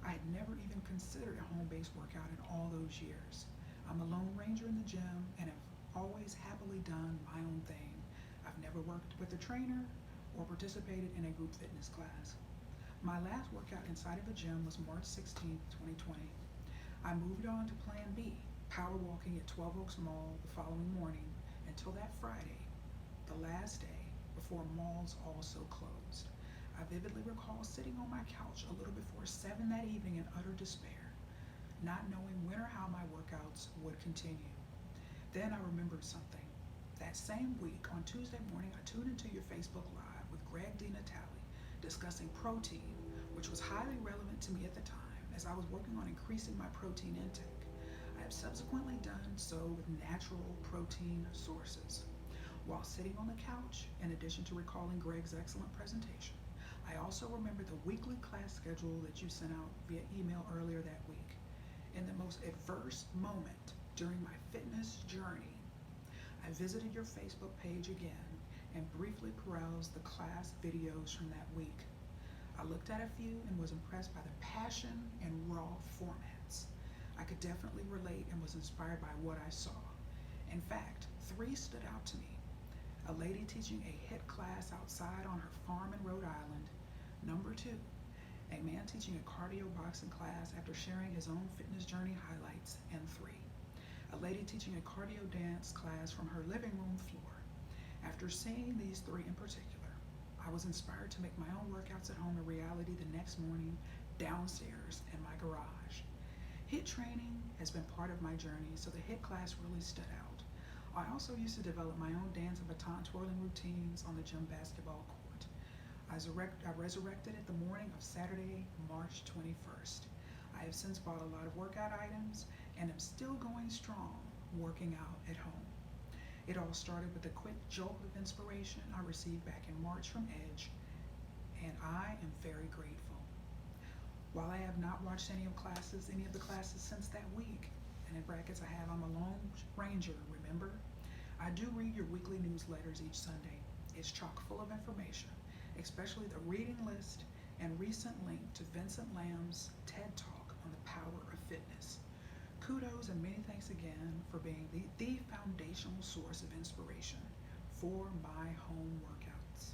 I had never even considered a home-based workout in all those years. I'm a lone ranger in the gym and have always happily done my own thing. I've never worked with a trainer or participated in a group fitness class. My last workout inside of a gym was March 16, 2020. I moved on to Plan B, power walking at 12 Oaks Mall the following morning until that Friday, the last day before malls also closed. I vividly recall sitting on my couch a little before 7 that evening in utter despair, not knowing when or how my workouts would continue. Then I remembered something. That same week, on Tuesday morning, I tuned into your Facebook Live with Greg DiNatale discussing protein, which was highly relevant to me at the time as I was working on increasing my protein intake. I have subsequently done so with natural protein sources. While sitting on the couch, in addition to recalling Greg's excellent presentation, I also remember the weekly class schedule that you sent out via email earlier that week. In the most adverse moment during my fitness journey, I visited your Facebook page again and briefly perused the class videos from that week. I looked at a few and was impressed by the passion and raw formats. I could definitely relate and was inspired by what I saw. In fact, 3 stood out to me. A lady teaching a HIIT class outside on her farm in Rhode Island. Number 2, a man teaching a cardio boxing class after sharing his own fitness journey highlights. And 3, a lady teaching a cardio dance class from her living room floor. After seeing these 3 in particular, I was inspired to make my own workouts at home a reality the next morning downstairs in my garage. HIIT training has been part of my journey, so the HIIT class really stood out. I also used to develop my own dance and baton twirling routines on the gym basketball court. I resurrected it the morning of Saturday, March 21st. I have since bought a lot of workout items and am still going strong working out at home. It all started with a quick jolt of inspiration I received back in March from Edge, and I am very grateful. While I have not watched any of the classes since that week, and in brackets I have, I'm a lone ranger, remember? I do read your weekly newsletters each Sunday. It's chock full of information, especially the reading list and recent link to Vincent Lamb's TED Talk on the power of fitness. Kudos and many thanks again for being the foundational source of inspiration for my home workouts.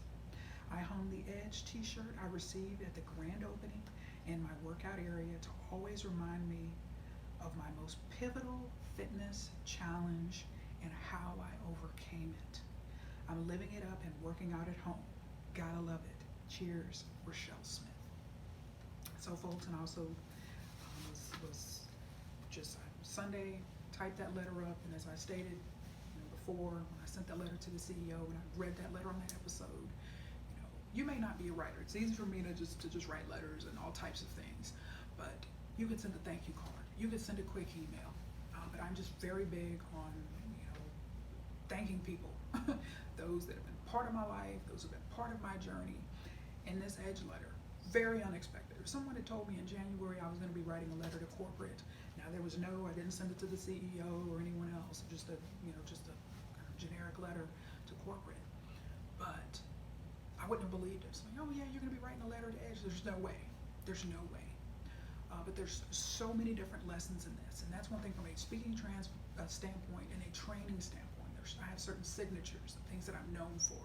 I hung the Edge t-shirt I received at the grand opening in my workout area to always remind me of my most pivotal fitness challenge and how I overcame it. I'm living it up and working out at home. Gotta love it. Cheers, Rachelle Smith. So folks, and also was just Sunday, typed that letter up, and as I stated before, when I sent that letter to the CEO and I read that letter on that episode, You may not be a writer. It's easy for me to just write letters and all types of things, but you can send a thank you card. You can send a quick email. But I'm just very big on, thanking people, those that have been part of my life, those who have been part of my journey. And this edge letter, very unexpected. If someone had told me in January I was going to be writing a letter to corporate, now there was I didn't send it to the CEO or anyone else, just a kind of generic letter to corporate. But I wouldn't have believed it. So, oh yeah, you're going to be writing a letter to Edge. There's no way. There's no way. But there's so many different lessons in this, and that's one thing from a speaking standpoint and a training standpoint. I have certain signatures, things that I'm known for,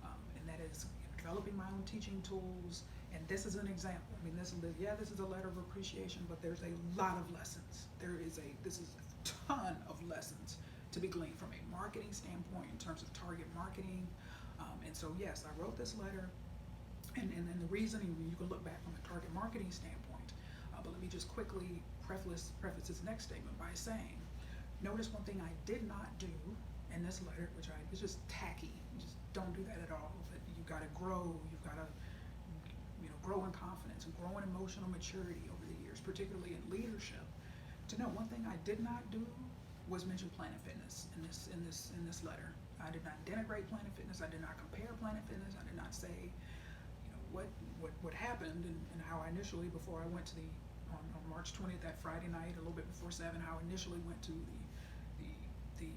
and that is developing my own teaching tools. And this is an example. I mean, this is a letter of appreciation, but there's a lot of lessons. This is a ton of lessons to be gleaned from a marketing standpoint in terms of target marketing. And so, yes, I wrote this letter, and then the reasoning, you can look back from a target marketing standpoint. But let me just quickly preface this next statement by saying, notice one thing I did not do in this letter, which it's just tacky. You just don't do that at all. But you got to grow. You've got to, grow in confidence and grow in emotional maturity over the years, particularly in leadership. To know one thing I did not do was mention Planet Fitness in this letter. I did not denigrate Planet Fitness. I did not compare Planet Fitness. I did not say, what happened and how I initially, before I went to on March 20th, that Friday night, a little bit before 7, how I initially went to the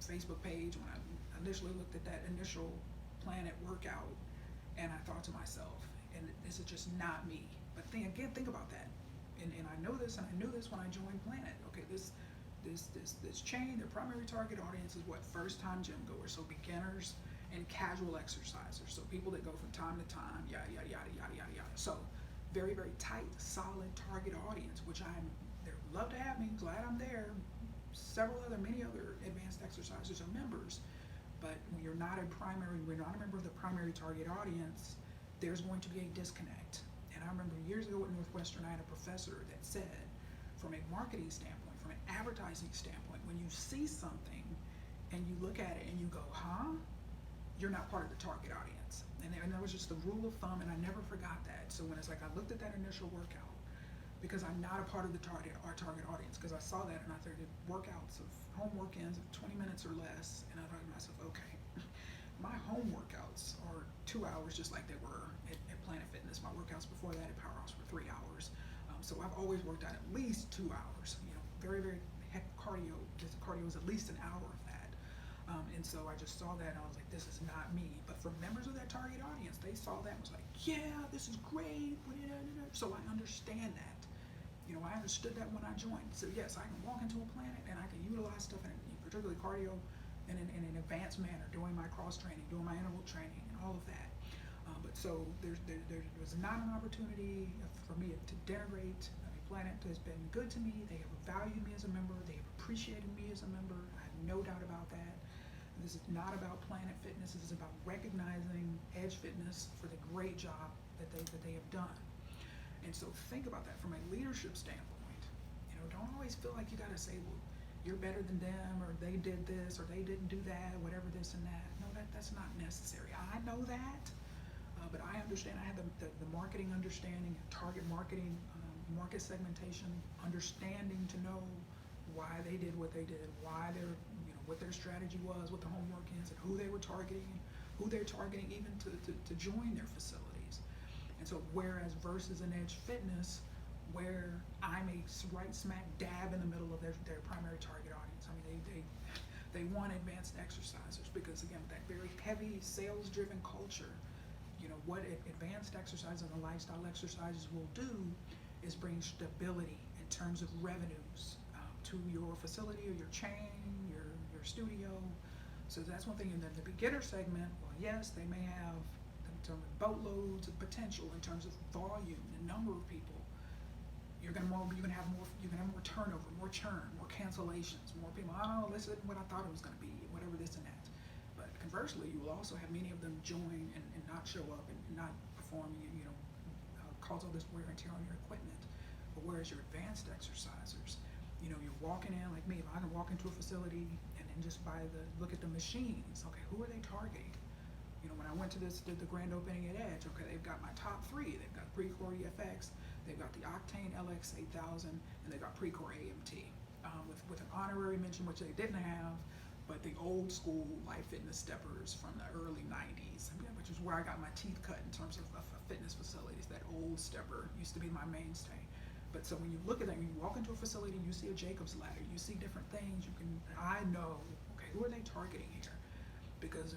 Facebook page when I initially looked at that initial Planet workout, and I thought to myself, and this is just not me. But think about that. And I know this, and I knew this when I joined Planet. Okay, this chain, their primary target audience is what? First-time gym goers, so beginners and casual exercisers, so people that go from time to time, yada, yada, yada, yada, yada, yada. So very, very tight, solid target audience, which they love to have me, glad I'm there. Many other advanced exercisers are members, but when you're not a member of the primary target audience, there's going to be a disconnect. And I remember years ago at Northwestern, I had a professor that said, from a marketing standpoint, from an advertising standpoint, when you see something and you look at it and you go, you're not part of the target audience. And that was just the rule of thumb, and I never forgot that. So when it's like I looked at that initial workout, because I'm not a part of our target audience, because I saw that and I started workouts of home work-ins of 20 minutes or less, and I thought to myself, okay, my home workouts are 2 hours just like they were at Planet Fitness. My workouts before that at Powerhouse were 3 hours. So I've always worked out at least 2 hours. Very, very heck cardio. Cardio is at least an hour of that. And so I just saw that and I was like, this is not me. But for members of that target audience, they saw that and was like, yeah, this is great. So I understand that. I understood that when I joined. So yes, I can walk into a Planet and I can utilize stuff, particularly cardio, in an advanced manner, doing my cross training, doing my interval training, and all of that. But so there was not an opportunity for me to denigrate. Planet has been good to me. They have valued me as a member. They have appreciated me as a member. I have no doubt about that. This is not about Planet Fitness. This is about recognizing Edge Fitness for the great job that they have done. And so think about that from a leadership standpoint. Don't always feel like you got to say, well, you're better than them, or they did this, or they didn't do that, whatever this and that. No, that's not necessary. I know that, but I understand. I have the marketing understanding, target marketing, market segmentation, understanding to know why they did what they did, why what their strategy was, what the homework is, and who they were targeting, who they're targeting even to join their facilities. And so whereas versus an Edge Fitness, where I'm a right smack dab in the middle of their primary target audience. I mean, they want advanced exercisers because, again, with that very heavy sales-driven culture, what advanced exercises and lifestyle exercises will do is bring stability in terms of revenues to your facility or your chain, your studio. So that's one thing. And then the beginner segment, well, yes, they may have boatloads of potential in terms of volume, the number of people. You're gonna have more turnover, more churn, more cancellations, more people. Oh, this isn't what I thought it was gonna be, whatever this and that. But conversely, you will also have many of them join and not show up and not perform. Cause all this wear and tear on your equipment. But whereas your advanced exercisers, you're walking in like me. If I can walk into a facility and then just look at the machines. Okay, who are they targeting? When I went to the grand opening at Edge, okay, they've got my top three. They've got Precore EFX, they've got the Octane LX 8000, and they've got Precore AMT, with an honorary mention, which they didn't have, but the old school Life Fitness steppers from the early 90s, which is where I got my teeth cut in terms of fitness facilities. That old stepper used to be my mainstay. But so when you look at that, when you walk into a facility, you see a Jacob's ladder, you see different things, I know, okay, who are they targeting here? Because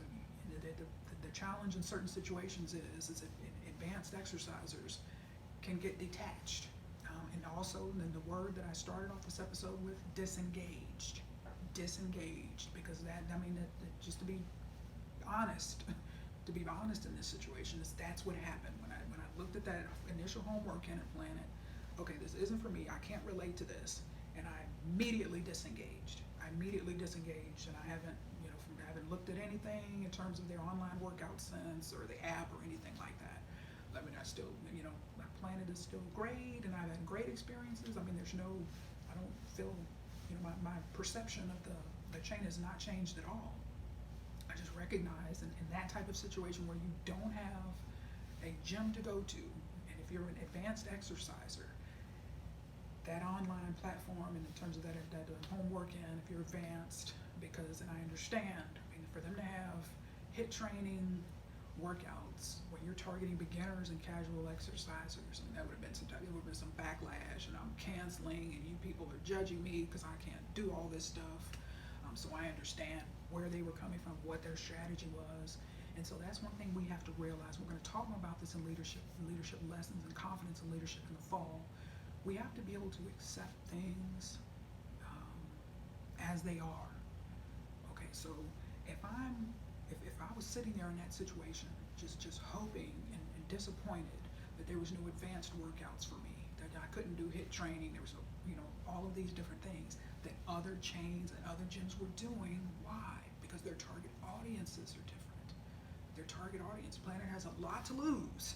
the challenge in certain situations is that advanced exercisers can get detached. And also, then the word that I started off this episode with, disengaged, because that just to be honest, in this situation, that's what happened when I looked at that initial homework in it, Planet. Okay, this isn't for me. I can't relate to this, and I immediately disengaged, and I haven't looked at anything in terms of their online workout since, or the app, or anything like that. I mean, my Planet is still great, and I've had great experiences. I mean, I don't feel, my perception of the chain has not changed at all. I just recognize in that type of situation where you don't have a gym to go to, and if you're an advanced exerciser, that online platform, and in terms of that homework in, if you're advanced, and I understand, for them to have HIIT training workouts when you're targeting beginners and casual exercisers, that would have been some backlash, and I'm canceling, and you people are judging me because I can't do all this stuff. So I understand where they were coming from, what their strategy was, and so that's one thing we have to realize. We're going to talk about this in leadership lessons and confidence in leadership in the fall. We have to be able to accept things as they are. Okay, so if I was sitting there in that situation, just hoping and disappointed that there was no advanced workouts for me, that I couldn't do HIIT training, there was no, all of these different things that other chains and other gyms were doing. Why? Because their target audiences are different. Their target audience, Planet has a lot to lose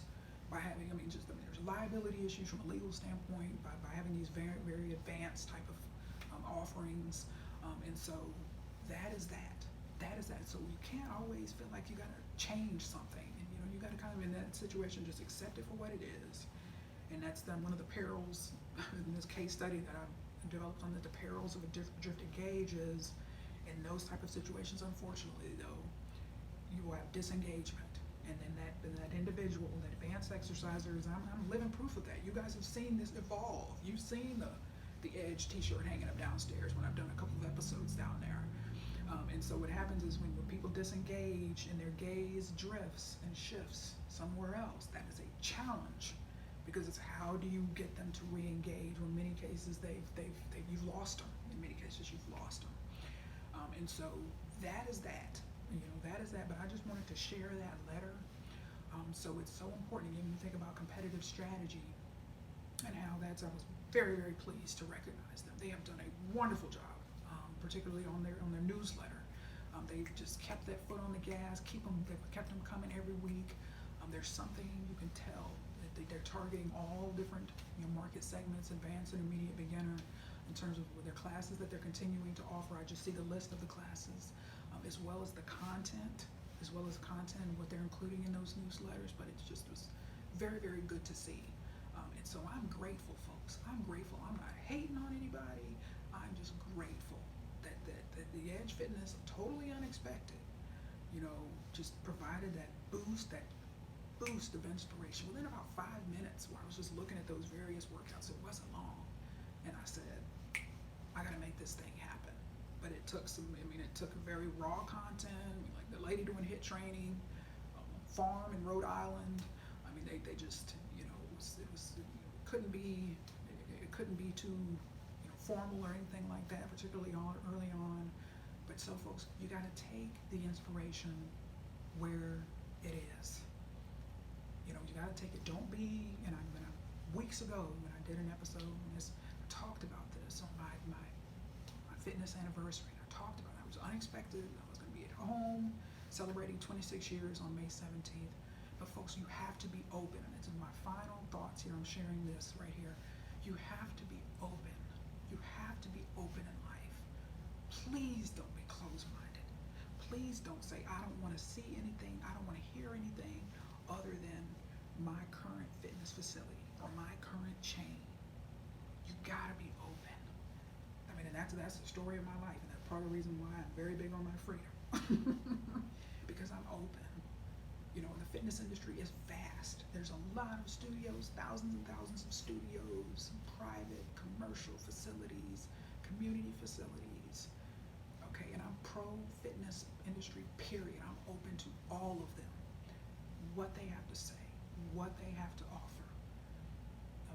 by having, there's liability issues from a legal standpoint by having these very, very advanced type of offerings, and so that is that. So you can't always feel like you gotta change something, and you gotta kind of, in that situation, just accept it for what it is. And that's one of the perils in this case study that I've developed on the perils of a drifted gauge is, in those type of situations, unfortunately though, you will have disengagement. And then that individual, that advanced exerciser, I'm living proof of that. You guys have seen this evolve. You've seen the Edge t-shirt hanging up downstairs when I've done a couple of episodes down there. And so what happens is when people disengage and their gaze drifts and shifts somewhere else, that is a challenge, because it's how do you get them to re-engage when in many cases you've lost them. In many cases you've lost them. And so that is that. But I just wanted to share that letter. So it's so important, when you think about competitive strategy and how I was very, very pleased to recognize them. They have done a wonderful job, particularly on their newsletter. They've just kept that foot on the gas, they've kept them coming every week. There's something you can tell that they're targeting all different market segments, advanced, intermediate, beginner, in terms of their classes that they're continuing to offer. I just see the list of the classes, as well as the content, and what they're including in those newsletters. But it just was very, very good to see. And so I'm grateful, folks. I'm grateful. I'm not hating on anybody. I'm just grateful that the Edge Fitness, totally unexpected, just provided that boost of inspiration within about 5 minutes, where I was just looking at those various workouts. It wasn't long, and I said, I gotta make this thing happen. But it took it took very raw content, like the lady doing HIIT training, farm in Rhode Island. They just, it couldn't be too formal or anything like that, particularly early on. But so folks, you got to take the inspiration where it is. You got to take it. Don't be, weeks ago when I did an episode on this, I talked about this on my fitness anniversary. I talked about it. It was unexpected. I was going to be at home celebrating 26 years on May 17th. But folks, you have to be open. And it's in my final thoughts here. I'm sharing this right here. You have to be open. You have to be open in life. Please don't be closed-minded. Please please don't say, I don't want to see anything, I don't want to hear anything other than my current fitness facility or my current chain. You gotta be open. I mean, and that's the story of my life, and that's part of the reason why I'm very big on my freedom. Because I'm open. You know, the fitness industry is vast. There's a lot of studios, thousands and thousands of studios, private, commercial facilities, community facilities. Okay, and I'm pro fitness industry, period. I'm open to all of them. What they have to say, what they have to offer.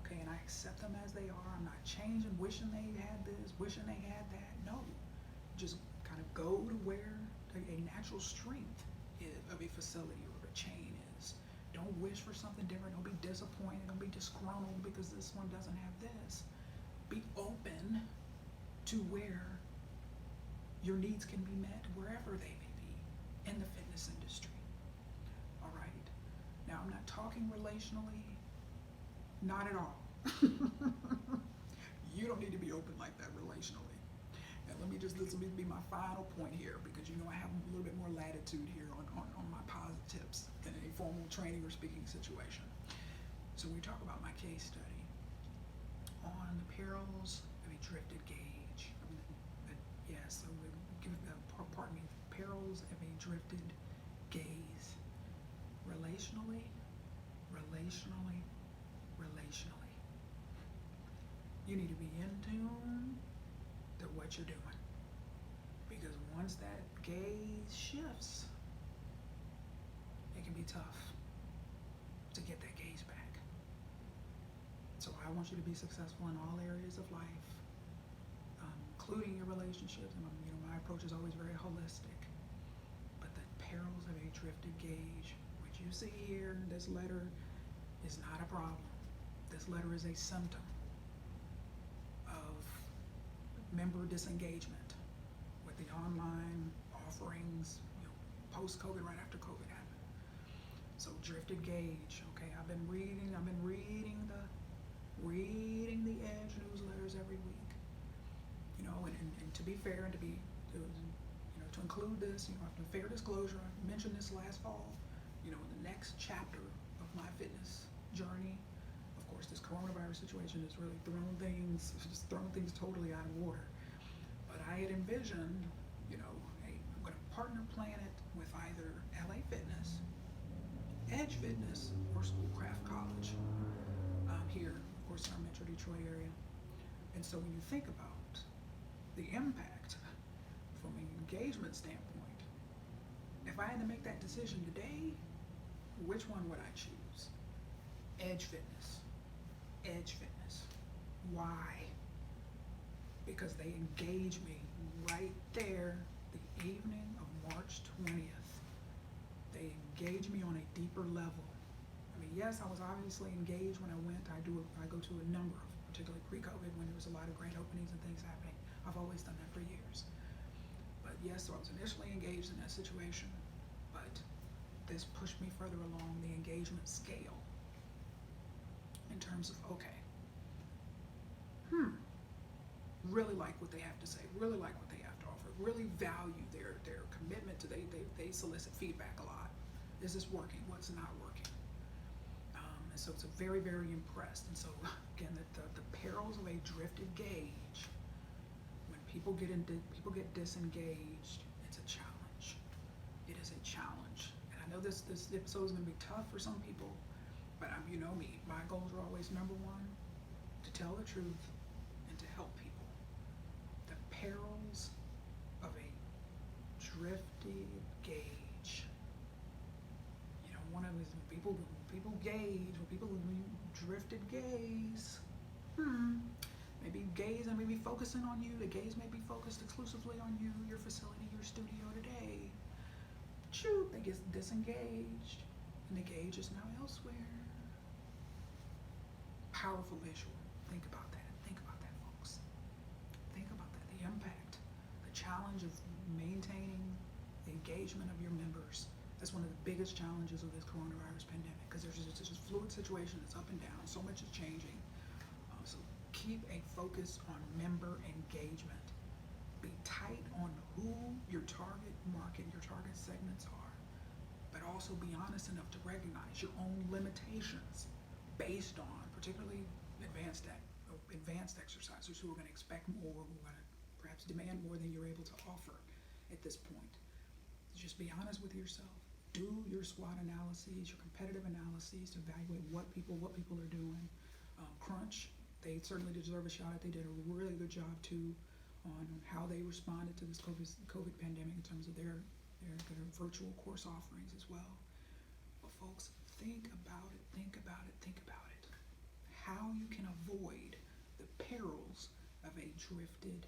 Okay, and I accept them as they are. I'm not changing, wishing they had this, wishing they had that. No, just kind of go to where a natural strength of a facility or a chain is. Don't wish for something different. Don't be disappointed. Don't be disgruntled because this one doesn't have this. Be open to where your needs can be met wherever they may be in the fitness industry. All right. Now, I'm not talking relationally. Not at all. You don't need to be open like that relationally. And this will be my final point here, because you know I have a little bit more latitude here on my Posi-TIPS than any formal training or speaking situation. So we talk about my case study on the perils of a drifted gauge. So we give perils of a drifted gaze. Relationally. You need to be in tune to what you're doing. Because once that gaze shifts, it can be tough to get that gaze back. So I want you to be successful in all areas of life, including your relationships. And my approach is always very holistic. But the perils of a drifted gauge, which you see here in this letter, is not a problem. This letter is a symptom of member disengagement with the online offerings, post-COVID, right after COVID happened. So drifted gauge. Okay, I've been reading the Edge newsletters every week. And to be fair and to include this, after fair disclosure, I mentioned this last fall. In the next chapter of my fitness journey, of course, this coronavirus situation has really thrown things totally out of order. But I had envisioned, I'm going to partner plan it with either LA Fitness, Edge Fitness, or Schoolcraft College here, of course, in our Metro Detroit area. And so when you think about the impact from an engagement standpoint, if I had to make that decision today, which one would I choose? Edge Fitness. Why? Because they engage me right there the evening of March 20th. They engage me on a deeper level. I mean, yes, I was obviously engaged when I went. I go to a number of, particularly pre-COVID, when there was a lot of grand openings and things happening. I've always done that for years. But yes, so I was initially engaged in that situation, but this pushed me further along the engagement scale in terms of, really like what they have to say, really like what they have to offer, really value their commitment to, they solicit feedback a lot. Is this working? What's not working? And so it's a very, very impressed. And so again, the perils of a drifted gauge, when people get disengaged, it's a challenge. It is a challenge. And I know this episode is going to be tough for some people, but you know me, my goals are always, number one, to tell the truth and to help people. The perils of a drifted gauge. One of these people gauge, when people drifted gaze, maybe gaze and maybe focusing on you. The gaze may be focused exclusively on you, your facility, your studio today. Shoot, they get disengaged, and the gauge is now elsewhere. Powerful visual. Think about that. Folks. Think about that. The impact, the challenge of maintaining the engagement of your members. That's one of the biggest challenges of this coronavirus pandemic, because there's just a fluid situation that's up and down. So much is changing. So keep a focus on member engagement. Be tight tight on who your target market, your target segments are, but also be honest enough to recognize your own limitations based on particularly advanced exercisers who are going to expect more, who are going to perhaps demand more than you're able to offer at this point. Just be honest with yourself. Do your SWOT analyses, your competitive analyses to evaluate what people are doing. Crunch, they certainly deserve a shout out. They did a really good job too on how they responded to this COVID pandemic in terms of their virtual course offerings as well. But folks, think about it. How you can avoid the perils of a drifted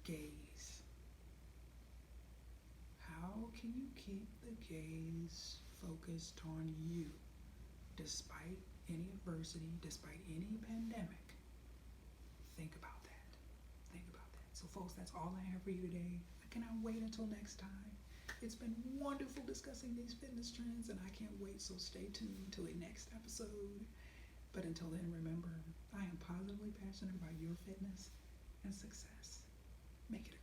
gaze. How can you keep the gaze focused on you despite any adversity, despite any pandemic? Think about that. So folks, that's all I have for you today. I cannot wait until next time. It's been wonderful discussing these fitness trends, and I can't wait, so stay tuned until the next episode. But until then, remember, I am positively passionate about your fitness and success. Make it a